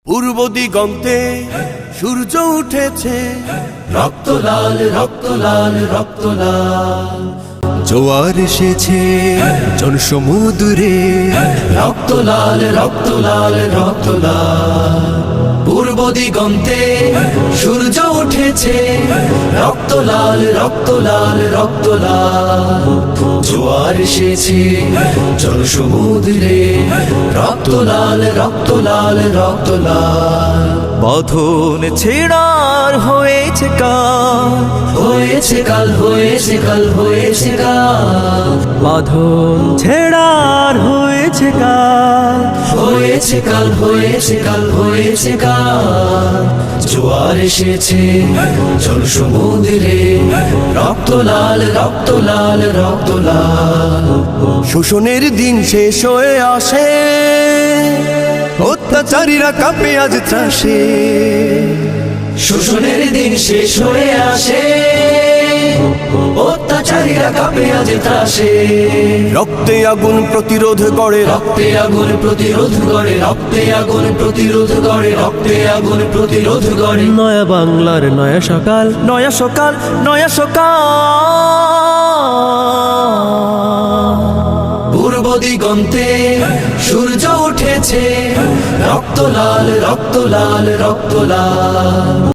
পূর্ব দিগন্তে সূর্য উঠেছে, রক্ত লাল রক্ত লাল রক্ত লাল, জোয়ার এসেছে জনসমুদ্রে, রক্ত লাল রক্ত লাল রক্ত লাল। পূর্ব দিগন্তে সূর্য উঠেছে, রক্ত লাল রক্ত লাল রক্ত লাল, জোয়ার এসেছে জনসমুদ্রে, রক্ত লাল রক্ত লাল রক্ত লাল। বাঁধন ছেড়ার হয়েছে কাল, হয়েছে কাল হয়েছে কাল হয়েছে কাল, বাঁধন ছেড়ার হয়েছে কাল, হয়েছে কাল হয়েছে কাল হয়েছে কাল, জোয়ার এসেছে জনসমুদ্রে, রক্ত লাল রক্ত লাল রক্ত লাল। শোষণের দিন শেষ হয়ে আসে, অত্যাচারীরা কাঁপে আজ ত্রাসে, শোষণের দিন শেষ হয়ে আসে, অত্যাচারীরা কাঁপে আজ ত্রাসে, রক্তে আগুন প্রতিরোধ করে, রক্তে আগুন প্রতিরোধ করে, রক্তে আগুন প্রতিরোধ করে, রক্তে আগুন প্রতিরোধ করে। নয়া বাংলার নয়া সকাল, নয়া সকাল, নয়া সকাল। পূর্ব দিগন্তে সূর্য উঠেছে, রক্ত লাল রক্ত লাল রক্ত লাল।